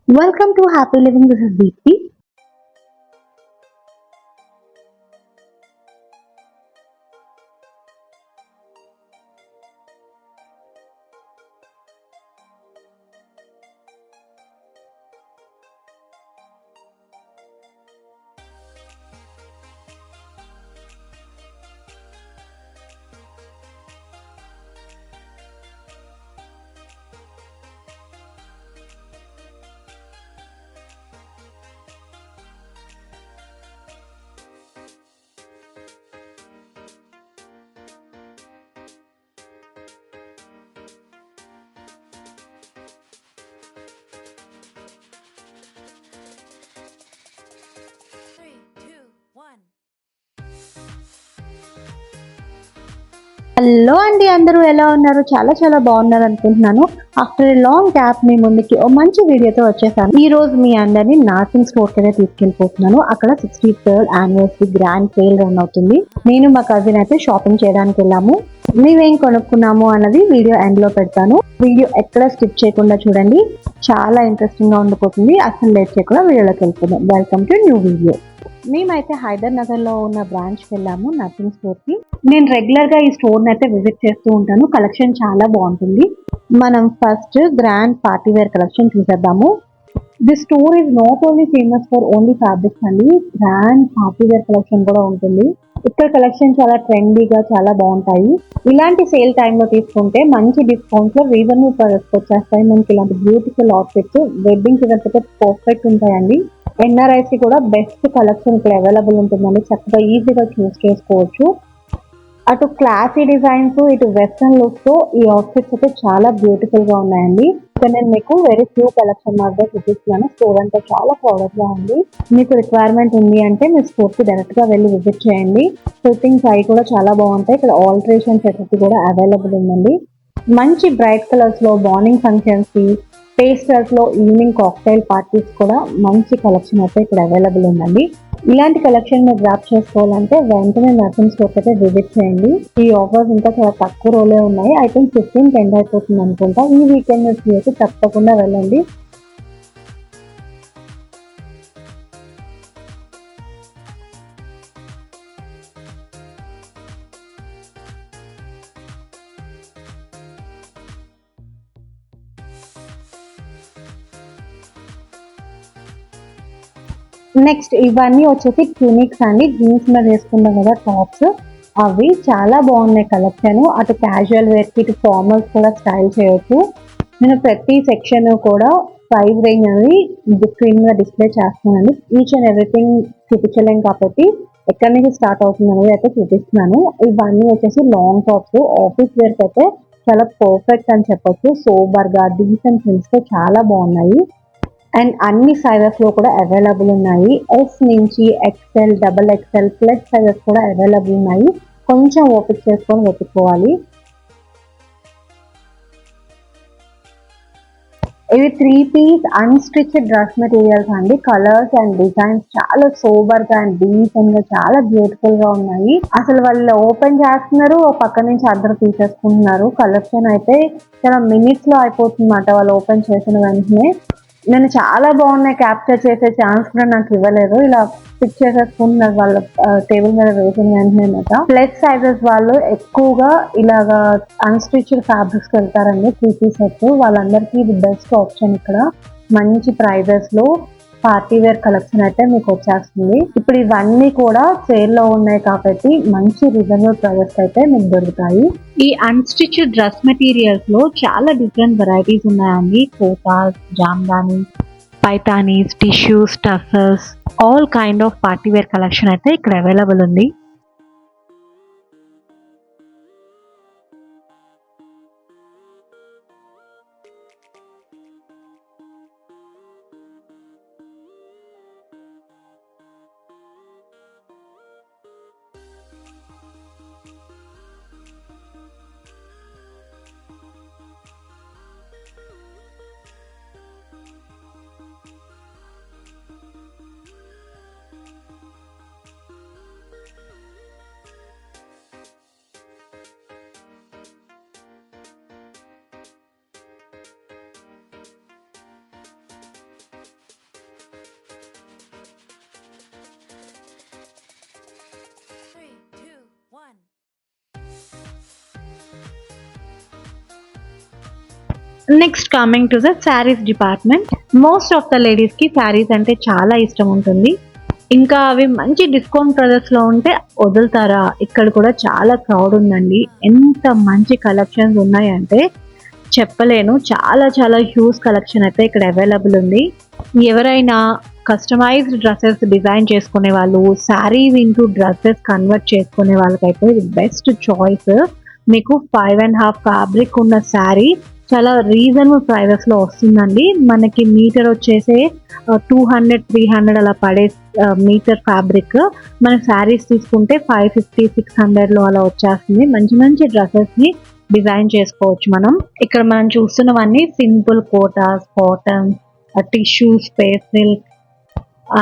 Welcome to Happy Living. This is Deepti. Three, two, one. Hello అండి, అందరూ ఎలా ఉన్నారు? చాలా చాలా బాగున్నారు అనుకుంటున్నాను. ఆఫ్టర్ ఏ లాంగ్ గ్యాప్ మీ ముందుకి ఓ మంచి వీడియోతో వచ్చేసాను. ఈ రోజు మీ అందరినీ నార్సింగ్ స్టోర్ కి తీసుకెళ్ళిపోతున్నాను. అక్కడ 63rd anniversary grand sale run అవుతుంది. నేను మా కజిన్ అయితే షాపింగ్ చేయడానికి వెళ్ళాము. మేమేం కొనుక్కున్నాము అన్నది వీడియో ఎండ్ లో పెడతాను. వీడియో ఎక్కడ స్కిప్ చేయకుండా చూడండి, చాలా ఇంట్రెస్టింగ్ గా ఉండిపోతుంది. అసలు లేట్ చేయకుండా వీడియోలోకి వెళ్ళిపోదాం. Welcome to new video. మేమైతే హైదర్ నగర్ లో ఉన్న బ్రాంచ్ వెళ్ళాము, నథింగ్ స్టోర్ కి. నేను రెగ్యులర్ గా ఈ స్టోర్ అయితే విజిట్ చేస్తూ ఉంటాను. కలెక్షన్ చాలా బాగుంటుంది. మనం first grand party wear collection చూసేద్దాము. The store is not only famous for only fabrics అండి, గ్రాండ్ పార్టీ వేర్ కలెక్షన్ కూడా ఉంటుంది. ఇక్కడ కలెక్షన్ చాలా ట్రెండీగా చాలా బాగుంటాయి. ఇలాంటి సేల్ టైంలో తీసుకుంటే మంచి డిస్కౌంట్స్ లో రీజనబుల్ ప్రైస్ వచ్చేస్తాయి. మనకి ఇలాంటి బ్యూటిఫుల్ అవుట్ఫిట్స్ వెడ్డింగ్ సీజన్ అయితే పర్ఫెక్ట్ ఉంటాయండి. ఎన్ఆర్ఐస్ కూడా బెస్ట్ కలెక్షన్ ఇక్కడ అవైలబుల్ ఉంటుందండి. చక్కగా ఈజీగా చూస్ చేసుకోవచ్చు. అటు క్లాసీ డిజైన్స్, ఇటు వెస్ట్రన్ లుక్ తో ఈ అవుట్ఫిట్స్ అయితే చాలా బ్యూటిఫుల్ గా ఉన్నాయండి. ఇక్కడ నేను మీకు వెరీ ఫ్యూ కలెక్షన్ మాత్రం చూపిస్తున్నాను. స్టోర్ అంతా చాలా క్రౌడెడ్ గా ఉంది. మీకు రిక్వైర్మెంట్ ఉంది అంటే మీ స్టోర్ కి డైరెక్ట్ గా వెళ్ళి విజిట్ చేయండి. ఫిట్టింగ్స్ అవి కూడా చాలా బాగుంటాయి. ఇక్కడ ఆల్టరేషన్ ఫెసిలిటీ కూడా అవైలబుల్ ఉందండి. మంచి బ్రైట్ కలర్స్ లో మార్నింగ్ ఫంక్షన్స్ కి, పేస్టల్స్ లో ఈవినింగ్ కాక్టైల్ పార్టీస్ కూడా మంచి కలెక్షన్ అయితే ఇక్కడ అవైలబుల్ ఉందండి. ఇలాంటి కలెక్షన్ మీరు గ్రాప్ చేసుకోవాలంటే వెంటనే నర్సింగ్ స్టోర్ అయితే విజిట్ చేయండి. ఈ ఆఫర్స్ ఇంకా చాలా తక్కువ రోజులే ఉన్నాయి. ఐ థింక్ 15th ఎండ్ అయిపోతుంది అనుకుంటా. ఈ వీకెండ్ అయితే తప్పకుండా వెళ్ళండి. నెక్స్ట్ ఇవన్నీ వచ్చేసి ట్యూనిక్స్ అండి. జీన్స్ మీద వేసుకున్నాం కదా టాప్స్, అవి చాలా బాగున్నాయి కలెక్షన్. అటు క్యాజువల్ వేర్ కి, ఇటు ఫార్మల్స్ కూడా స్టైల్ చేయొచ్చు. నేను ప్రతి సెక్షన్ కూడా ప్రైస్ రేంజ్ అనేది స్క్రీన్ మీద డిస్ప్లే చేస్తున్నానండి. ఈచ్ అండ్ ఎవ్రీథింగ్ చూపించలేం కాబట్టి ఎక్కడి నుంచి స్టార్ట్ అవుతుంది అనేది అయితే చూపిస్తున్నాను. ఇవన్నీ వచ్చేసి లాంగ్ టాప్స్, ఆఫీస్ వేర్ అయితే చాలా పర్ఫెక్ట్ అని చెప్పొచ్చు. సోబర్ గా డీసెంట్ ప్రింట్స్ తో చాలా బాగున్నాయి. అండ్ అన్ని సైజెస్ లో కూడా అవైలబుల్ ఉన్నాయి. ఎస్ నుంచి XL, double XL, plus sizes కూడా అవైలబుల్ ఉన్నాయి. కొంచెం ఓపిక చేసుకొని వెతుక్కోవాలి. ఇవి 3 పీస్ అన్స్టిచ్డ్ డ్రెస్ మెటీరియల్స్ అండి. కలర్స్ అండ్ డిజైన్స్ చాలా సూపర్ గా అండ్ డీసెంట్ గా చాలా బ్యూటిఫుల్ గా ఉన్నాయి. అసలు వాళ్ళు ఓపెన్ చేస్తున్నారు, పక్క నుంచి అందరూ తీసేసుకుంటున్నారు. కలెక్షన్ అయితే చాలా మినిట్స్ లో అయిపోతుంది అన్నమాట వాళ్ళు ఓపెన్ చేసిన వెంటనే. నేను చాలా బాగున్నాయి క్యాప్చర్ చేసే ఛాన్స్ కూడా నాకు ఇవ్వలేదు. ఇలా పిక్ చేసేసుకుంటున్నారు వాళ్ళ టేబుల్ మీద వేసిన వెంటనే అనమాట. ప్లస్ సైజెస్ వాళ్ళు ఎక్కువగా ఇలాగా అన్స్టిచ్డ్ ఫ్యాబ్రిక్స్ వెళ్తారండి. 3 పీస్ సెట్ వాళ్ళందరికీ ఇది బెస్ట్ ఆప్షన్. ఇక్కడ మంచి ప్రైజెస్ లో పార్టీ వేర్ కలెక్షన్ అయితే మీకు వచ్చేస్తుంది. ఇప్పుడు ఇవన్నీ కూడా సేల్ లో ఉన్నాయి కాబట్టి మంచి రీజనబుల్ ప్రైజెస్ అయితే మీకు దొరుకుతాయి. ఈ అన్స్టిచ్డ్ డ్రెస్ మెటీరియల్స్ లో చాలా డిఫరెంట్ వెరైటీస్ ఉన్నాయండి. Kotas, Jamdani, Paithanis, tissues, tussars, all kind of party wear collection అయితే ఇక్కడ అవైలబుల్ ఉంది. Next coming to the saris department. Most of the ladies కి శారీస్ అంటే చాలా ఇష్టం ఉంటుంది. ఇంకా అవి మంచి డిస్కౌంట్ ప్రైజెస్ లో ఉంటే వదులుతారా? ఇక్కడ కూడా చాలా క్రౌడ్ ఉందండి. ఎంత మంచి కలెక్షన్స్ ఉన్నాయంటే చెప్పలేను. చాలా చాలా హ్యూజ్ కలెక్షన్ అయితే ఇక్కడ అవైలబుల్ ఉంది. ఎవరైనా కస్టమైజ్డ్ డ్రెస్సెస్ డిజైన్ చేసుకునే వాళ్ళు, శారీస్ ఇంటూ డ్రెస్సెస్ కన్వర్ట్ చేసుకునే వాళ్ళకైతే ఇది బెస్ట్ చాయిస్. మీకు 5.5 ఫ్యాబ్రిక్ ఉన్న శారీ చాలా రీజనబుల్ ప్రైజెస్ లో వస్తుందండి. మనకి మీటర్ వచ్చేసే 200-300 అలా పడే మీటర్ ఫ్యాబ్రిక్. మన శారీస్ తీసుకుంటే 550-600 లో అలా వచ్చేస్తుంది. మంచి మంచి డ్రెస్సెస్ ని డిజైన్ చేసుకోవచ్చు మనం. ఇక్కడ మనం చూస్తున్నవన్నీ simple Kotas, cotton, tissue, space silk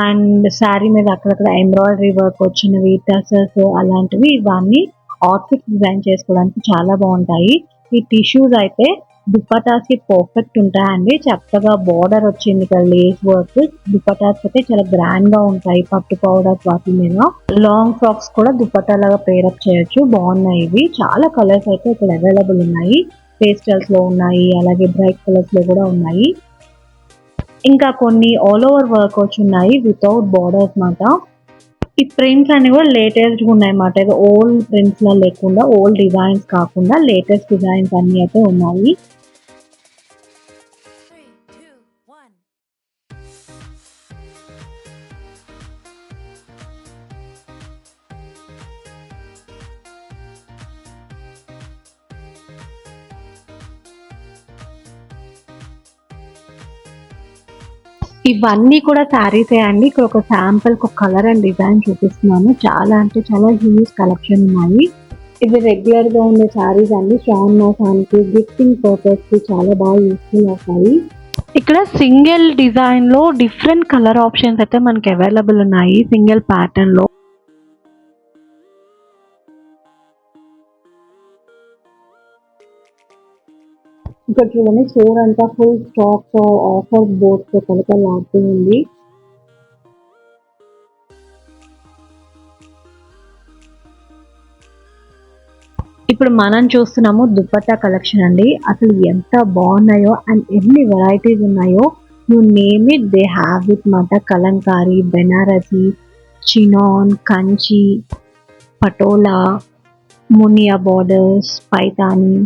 and sari మీద అక్కడక్కడ ఎంబ్రాయిడరీ వర్క్ వచ్చినవి, టసర్స్ అలాంటివి. ఇవన్నీ అవుట్ఫిట్ డిజైన్ చేసుకోవడానికి చాలా బాగుంటాయి. ఈ టిష్యూస్ అయితే దుపటాస్ కి పర్ఫెక్ట్ ఉంటాయండి. చక్కగా బార్డర్ వచ్చింది ఇక్కడ లేస్ వర్క్. దుపటాస్ అయితే చాలా గ్రాండ్ గా ఉంటాయి. పట్టు పౌడర్ వాటి మీద లాంగ్ ఫ్రాక్స్ కూడా దుపట్టా లాగా పేరప్ చేయొచ్చు. బాగున్నాయి ఇవి. చాలా కలర్స్ అయితే ఇక్కడ అవైలబుల్ ఉన్నాయి. పేస్టల్స్ లో ఉన్నాయి, అలాగే బ్రైట్ కలర్స్ లో కూడా ఉన్నాయి. ఇంకా కొన్ని ఆల్ ఓవర్ వర్క్ వచ్చి ఉన్నాయి వితౌట్ బార్డర్స్ మాట. ఈ ప్రింట్స్ అన్ని కూడా లేటెస్ట్ గా ఉన్నాయి అన్నమాట. ఇది ఓల్డ్ ప్రింట్స్ లా లేకుండా, ఓల్డ్ డిజైన్స్ కాకుండా లేటెస్ట్ డిజైన్స్ అన్ని అయితే ఉన్నాయి. 3, 2, 1. ఇవన్నీ కూడా శారీసే అండి. ఇక్కడ ఒక శాంపుల్ ఒక కలర్ అండ్ డిజైన్ చూపిస్తున్నాను. చాలా అంటే చాలా హ్యూజ్ కలెక్షన్ ఉన్నాయి. ఇవి రెగ్యులర్ గా ఉండే శారీస్ అండి. శ్రావణ మాసానికి గిఫ్టింగ్ పర్పస్ కి చాలా బాగా యూస్ఫుల్ అవుతాయి. ఇక్కడ సింగిల్ డిజైన్ లో డిఫరెంట్ కలర్ ఆప్షన్స్ అయితే మనకి అవైలబుల్ ఉన్నాయి. సింగిల్ ప్యాటర్న్ లో ఇక్కడ చూడండి, స్టోర్ అంతా ఫుల్ స్టాక్ తో ఆఫర్ బోర్డ్స్ తో కలకలాడుతూ ఉంది. ఇప్పుడు మనం చూస్తున్నాము దుపట్టా కలెక్షన్ అండి. అసలు ఎంత బాగున్నాయో అండ్ ఎన్ని వెరైటీస్ ఉన్నాయో. You name it they have it మాట. కలంకారీ, బెనారసి, చినాన్, కంచి, పటోలా, మునియా బార్డర్స్, పైతాని,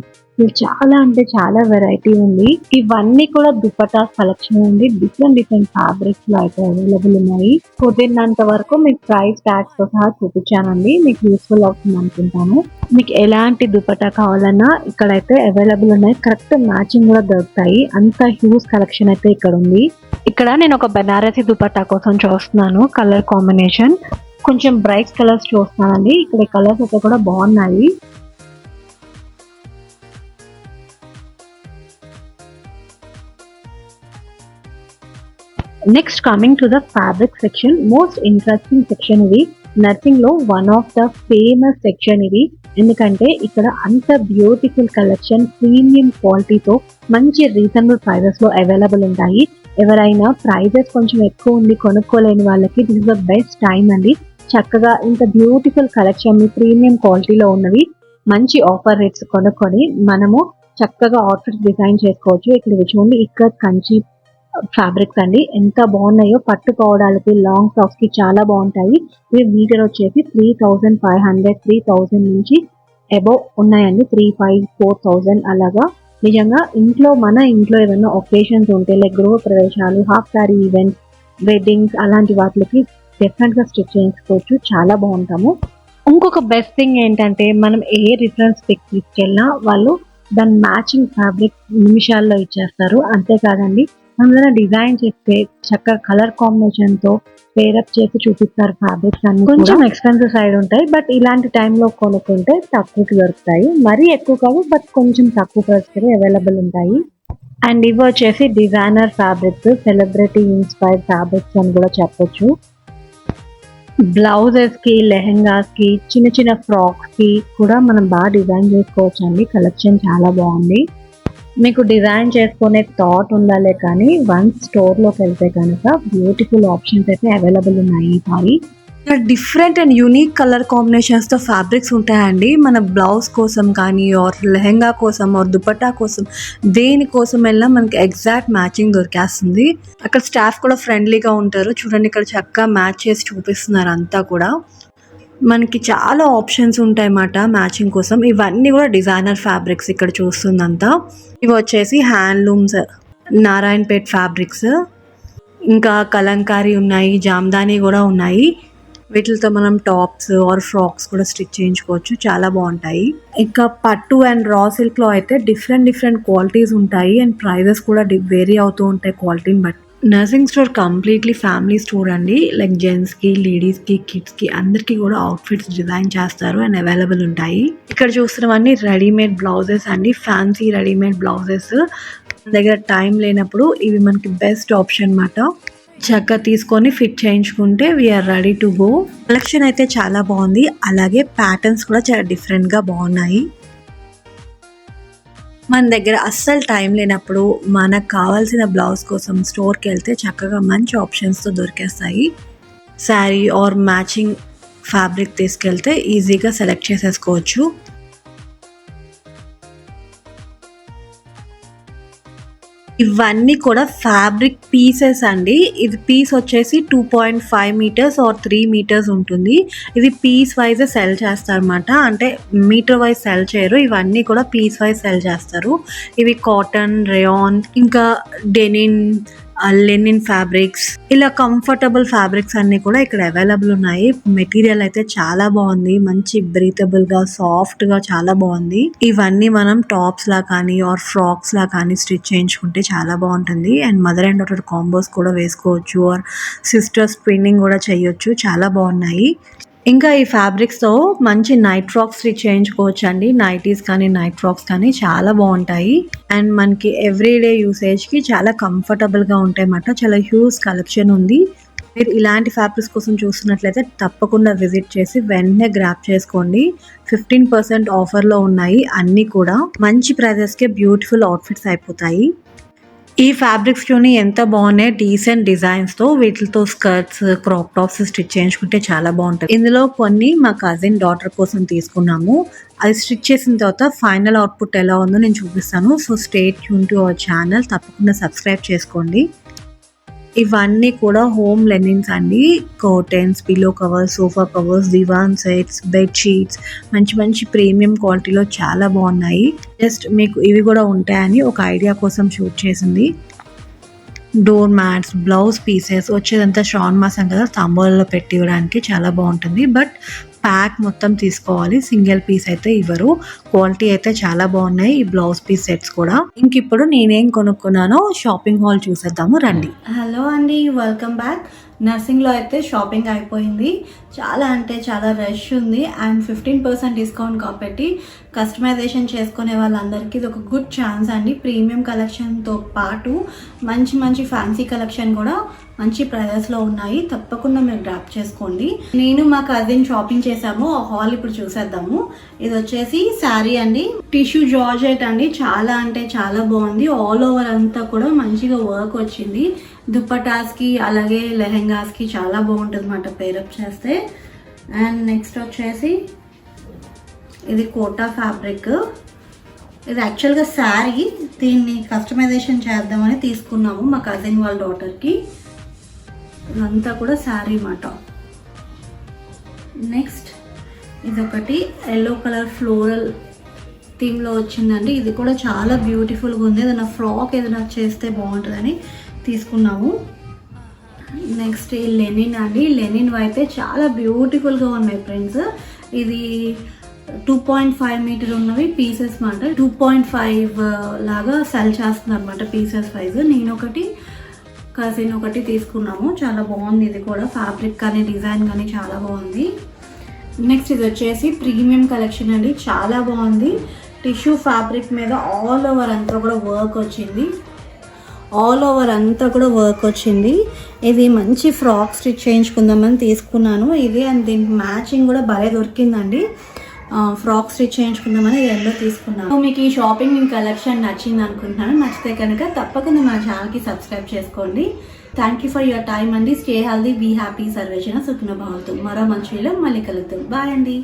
చాలా అంటే చాలా వెరైటీ ఉంది. ఇవన్నీ కూడా దుపట్టా కలెక్షన్ ఉంది. డిఫరెంట్ ఫ్యాబ్రిక్స్ లో అయితే అవైలబుల్ ఉన్నాయి. కుదిరినంత వరకు మీకు ప్రైస్ ట్యాగ్స్ తో సహా చూపించానండి. మీకు యూస్ఫుల్ అవుతుంది అనుకుంటాను. మీకు ఎలాంటి దుపట్టా కావాలన్నా ఇక్కడైతే అవైలబుల్ ఉన్నాయి. కరెక్ట్ మ్యాచింగ్ కూడా దొరుకుతాయి. అంత హ్యూజ్ కలెక్షన్ అయితే ఇక్కడ ఉంది. ఇక్కడ నేను ఒక బెనారసి దుపట్టా కోసం చూస్తున్నాను. కలర్ కాంబినేషన్ కొంచెం బ్రైట్ కలర్స్ చూస్తున్నానండి. ఇక్కడ కలర్స్ అయితే కూడా బాగున్నాయి. Next coming to the fabric section. Most interesting section ఇది. నర్సింగ్ లో one of the famous section ఇది. ఎందుకంటే ఇక్కడ అంత బ్యూటిఫుల్ కలెక్షన్ ప్రీమియం క్వాలిటీతో మంచి రీజనబుల్ ప్రైజెస్ లో అవైలబుల్ ఉంటాయి. ఎవరైనా ప్రైజెస్ కొంచెం ఎక్కువ ఉంది కొనుక్కోలేని వాళ్ళకి this is the best time అండి. చక్కగా ఇంత బ్యూటిఫుల్ కలెక్షన్ ని ప్రీమియం క్వాలిటీలో ఉన్నవి మంచి ఆఫర్ రేట్స్ కొనుక్కొని మనము చక్కగా అవుట్ఫిట్ డిజైన్ చేసుకోవచ్చు. ఇక్కడ చూడండి, ఇక్కడ కంచి ఫ్యాబ్రిక్స్ అండి ఎంత బాగున్నాయో. పట్టుకోవడానికి లాంగ్ ఫ్రాక్స్ కి చాలా బాగుంటాయి. ఇవి మీటర్ వచ్చేసి 3,500, 3,000 నుంచి అబౌవ్ ఉన్నాయండి. 3,500-4,000 అలాగా. నిజంగా మన ఇంట్లో ఏదైనా ఒకేషన్స్ ఉంటే లైక్ గృహ ప్రవేశాలు, హాఫ్ సారీ ఈవెంట్స్, వెడ్డింగ్స్ అలాంటి వాటికి డెఫినెట్ గా స్టిచ్ చేయించుకోవచ్చు. చాలా బాగుంటాము. ఇంకొక బెస్ట్ థింగ్ ఏంటంటే మనం ఏ రిఫరెన్స్ పిక్ తీసుకెళ్ళినా వాళ్ళు దాని మ్యాచింగ్ ఫ్యాబ్రిక్ నిమిషాల్లో ఇచ్చేస్తారు. అంతేకాదండి, అందులో డిజైన్ చేస్తే చక్కగా కలర్ కాంబినేషన్ తో పేరప్ చేసి చూపిస్తారు. ఫ్యాబ్రిక్స్ అన్ని కొంచెం ఎక్స్పెన్సివ్ సైడ్ ఉంటాయి. బట్ ఇలాంటి టైంలో కొనుక్కుంటే తక్కువకి దొరుకుతాయి. మరీ ఎక్కువ కాదు, బట్ కొంచెం తక్కువ ప్రైస్కి అవైలబుల్ ఉంటాయి. అండ్ ఇవి వచ్చేసి designer fabrics, celebrity inspired fabrics అని కూడా చెప్పొచ్చు. బ్లౌజెస్ కి, లెహెంగాస్ కి, చిన్న చిన్న ఫ్రాక్స్ కి కూడా మనం బాగా డిజైన్ చేసుకోవచ్చు అండి. కలెక్షన్ చాలా బాగుంది. మీకు డిజైన్ చేసుకునే థాట్ ఉండాలే కానీ వన్స్ స్టోర్ లోకి వెళ్తే కనుక బ్యూటిఫుల్ ఆప్షన్స్ అయితే అవైలబుల్ ఉన్నాయి. ఈసారి డిఫరెంట్ అండ్ యూనిక్ కలర్ కాంబినేషన్స్తో ఫ్యాబ్రిక్స్ ఉంటాయండి. మన బ్లౌజ్ కోసం కానీ ఆర్ లెహెంగా కోసం ఆర్ దుపట్టా కోసం దేనికోసం వెళ్ళినా మనకి ఎగ్జాక్ట్ మ్యాచింగ్ దొరికేస్తుంది. అక్కడ స్టాఫ్ కూడా ఫ్రెండ్లీగా ఉంటారు. చూడండి ఇక్కడ చక్కగా మ్యాచ్ చేసి చూపిస్తున్నారు అంతా కూడా. మనకి చాలా ఆప్షన్స్ ఉంటాయి అన్నమాట మ్యాచింగ్ కోసం. ఇవన్నీ కూడా డిజైనర్ ఫ్యాబ్రిక్స్ ఇక్కడ చూస్తుందంతా. ఇవి వచ్చేసి హ్యాండ్లూమ్స్ నారాయణపేట్ ఫ్యాబ్రిక్స్, ఇంకా కలంకారీ ఉన్నాయి, జామ్దాని కూడా ఉన్నాయి. వీటితో మనం టాప్స్ ఆర్ ఫ్రాక్స్ కూడా స్టిచ్ చేయించుకోవచ్చు, చాలా బాగుంటాయి. ఇంకా పట్టు అండ్ రా సిల్క్ లో అయితే డిఫరెంట్ క్వాలిటీస్ ఉంటాయి అండ్ ప్రైజెస్ కూడా వేరీ అవుతూ ఉంటాయి క్వాలిటీని బట్టి. Nursing store completely family store అండి. లైక్ జెంట్స్కి, లేడీస్కి, కిడ్స్కి అందరికీ కూడా అవుట్ఫిట్స్ డిజైన్ చేస్తారు అండ్ అవైలబుల్ ఉంటాయి. ఇక్కడ చూస్తున్నవన్నీ రెడీమేడ్ బ్లౌజెస్ అండి, ఫ్యాన్సీ రెడీమేడ్ బ్లౌజెస్. దగ్గర టైం లేనప్పుడు ఇవి మనకి బెస్ట్ ఆప్షన్ అన్నమాట. చక్కగా తీసుకొని ఫిట్ చేయించుకుంటే we are ready to go. Collection అయితే చాలా బాగుంది, అలాగే ప్యాటర్న్స్ కూడా చాలా డిఫరెంట్గా బాగున్నాయి. మన దగ్గర అస్సలు టైం లేనప్పుడు మనకు కావాల్సిన బ్లౌజ్ కోసం స్టోర్కి వెళ్తే చక్కగా మంచి ఆప్షన్స్తో దొరికేస్తాయి. శారీ ఆర్ మ్యాచింగ్ ఫ్యాబ్రిక్ తీసుకెళ్తే ఈజీగా సెలెక్ట్ చేసేసుకోవచ్చు. ఇవన్నీ కూడా ఫ్యాబ్రిక్ పీసెస్ అండి. ఇది పీస్ వచ్చేసి 2.5 మీటర్స్ ఆర్ 3 మీటర్స్ ఉంటుంది. ఇది పీస్ వైజ్ సెల్ చేస్తారు అన్నమాట, అంటే మీటర్ వైజ్ సెల్ చేయరు. ఇవన్నీ కూడా పీస్ వైజ్ సెల్ చేస్తారు. ఇవి కాటన్, రేయాన్, ఇంకా డెనిన్, లెనిన్ ఫ్యాబ్రిక్స్, ఇలా కంఫర్టబుల్ ఫ్యాబ్రిక్స్ అన్నీ కూడా ఇక్కడ అవైలబుల్ ఉన్నాయి. మెటీరియల్ అయితే చాలా బాగుంది, మంచి బ్రీతబుల్ గా సాఫ్ట్ గా చాలా బాగుంది. ఇవన్నీ మనం టాప్స్ లా కానీ ఆర్ ఫ్రాక్స్ లా కానీ స్టిచ్ చేయించుకుంటే చాలా బాగుంటుంది. And mother and daughter combos కూడా వేసుకోవచ్చు ఆర్ సిస్టర్ స్పిన్నింగ్ కూడా చేయొచ్చు, చాలా బాగున్నాయి. ఇంకా ఈ ఫ్యాబ్రిక్స్తో మంచి నైట్ ఫ్రాక్స్ స్టిచ్ చేయించుకోవచ్చు అండి. నైటీస్ కానీ నైట్ ఫ్రాక్స్ కానీ చాలా బాగుంటాయి అండ్ మనకి ఎవ్రీడే యూసేజ్కి చాలా కంఫర్టబుల్గా ఉంటాయి అన్నమాట. చాలా హ్యూజ్ కలెక్షన్ ఉంది. మీరు ఇలాంటి ఫ్యాబ్రిక్స్ కోసం చూస్తున్నట్లయితే తప్పకుండా విజిట్ చేసి వెంటనే గ్రాప్ చేసుకోండి. 15% ఆఫర్లో ఉన్నాయి. అన్నీ కూడా మంచి ప్రైజెస్కే బ్యూటిఫుల్ అవుట్ఫిట్స్ అయిపోతాయి. ఈ ఫ్యాబ్రిక్స్ చూని ఎంత బాగున్నాయి, డీసెంట్ డిజైన్స్తో. వీటితో స్కర్ట్స్, క్రాప్ టాప్స్ స్టిచ్ చేయించుకుంటే చాలా బాగుంటుంది. ఇందులో కొన్ని మా కజిన్ డాటర్ కోసం తీసుకున్నాము. అది స్టిచ్ చేసిన తర్వాత ఫైనల్ అవుట్పుట్ ఎలా ఉందో నేను చూపిస్తాను. So stay tune to our channel, తప్పకుండా సబ్స్క్రైబ్ చేసుకోండి. ఇవన్నీ కూడా హోమ్ లెనిన్స్ అండి. Curtains, pillow covers, sofa covers, divan sets, bedsheets మంచి ప్రీమియం క్వాలిటీలో చాలా బాగున్నాయి. జస్ట్ మీకు ఇవి కూడా ఉంటాయని ఒక ఐడియా కోసం షూట్ చేసింది. డోర్ మ్యాట్స్, బ్లౌజ్ పీసెస్ వచ్చేదంతా శ్రావణ మాసం కదా, తాంబూలలో పెట్టి ఇవ్వడానికి చాలా బాగుంటుంది. బట్ ప్యాక్ మొత్తం తీసుకోవాలి, సింగిల్ పీస్ అయితే ఇవ్వరు. క్వాలిటీ అయితే చాలా బాగున్నాయి ఈ బ్లౌజ్ పీస్ సెట్స్ కూడా. ఇంక ఇప్పుడు నేనేం కొనుక్కున్నానో షాపింగ్ హాల్ చూసేద్దాము రండి. హలో అండి, వెల్కమ్ బ్యాక్. నర్సింగ్లో అయితే షాపింగ్ అయిపోయింది. చాలా అంటే చాలా రష్ ఉంది అండ్ 15% డిస్కౌంట్ కాబట్టి కస్టమైజేషన్ చేసుకునే వాళ్ళందరికీ ఇది ఒక గుడ్ ఛాన్స్ అండి. ప్రీమియం కలెక్షన్తో పాటు మంచి ఫ్యాన్సీ కలెక్షన్ కూడా మంచి ప్రైజెస్లో ఉన్నాయి. తప్పకుండా మీరు గ్రాప్ చేసుకోండి. నేను మా కజిన్ షాపింగ్ చేసాము, ఆ హాల్ ఇప్పుడు చూసేద్దాము. ఇది వచ్చేసి శారీ అండి, టిష్యూ జార్జెట్ అండి. చాలా అంటే చాలా బాగుంది. ఆల్ ఓవర్ అంతా కూడా మంచిగా వర్క్ వచ్చింది. దుప్పటాస్కి అలాగే లెహెంగాస్కి చాలా బాగుంటుంది అన్నమాట పేరప్ చేస్తే. అండ్ నెక్స్ట్ వచ్చేసి ఇది కోటా ఫ్యాబ్రిక్. ఇది యాక్చువల్గా శారీ, దీన్ని కస్టమైజేషన్ చేద్దామని తీసుకున్నాము మా కజిన్ వాళ్ళ డాటర్కి. ఇదంతా కూడా శారీ అన్నమాట. నెక్స్ట్ ఇదొకటి ఎల్లో కలర్ ఫ్లోరల్ థీమ్లో వచ్చిందండి. ఇది కూడా చాలా బ్యూటిఫుల్గా ఉంది. ఏదైనా ఫ్రాక్ ఏదైనా చేస్తే బాగుంటుందని తీసుకున్నాము. నెక్స్ట్ ఈ లెనిన్ అండి. లెనిన్ అయితే చాలా బ్యూటిఫుల్గా ఉన్నాయి ఫ్రెండ్స్. ఇది 2.5 మీటర్ ఉన్నవి పీసెస్ మాట. 2.5 లాగా సెల్ చేస్తున్నారు అనమాట పీసెస్ వైజ్. నేను ఒకటి, కజిన్ ఒకటి తీసుకున్నాము. చాలా బాగుంది. ఇది కూడా ఫ్యాబ్రిక్ కానీ డిజైన్ కానీ చాలా బాగుంది. నెక్స్ట్ ఇది వచ్చేసి ప్రీమియం కలెక్షన్ అండి. చాలా బాగుంది. టిష్యూ ఫ్యాబ్రిక్ మీద ఆల్ ఓవర్ అంతా కూడా వర్క్ వచ్చింది. ఇది మంచి ఫ్రాక్ స్టిచ్ చేయించుకుందామని తీసుకున్నాను ఇది. అండ్ దీనికి మ్యాచింగ్ కూడా భలే దొరికిందండి. ఫ్రాక్ స్టిచ్ చేయించుకుందామని ఎల్లో తీసుకున్నాను. మీకు ఈ షాపింగ్ కలెక్షన్ నచ్చింది అనుకుంటున్నాను. నచ్చితే కనుక తప్పకుండా మా ఛానల్కి సబ్స్క్రైబ్ చేసుకోండి. Thank you for your time అండి. స్టే హెల్దీ, బీ హ్యాపీ, సర్వేజన సుఖన భవంతు. మరో మంచి వీడియో మళ్ళీ కలుద్దాం. బాయ్ అండి.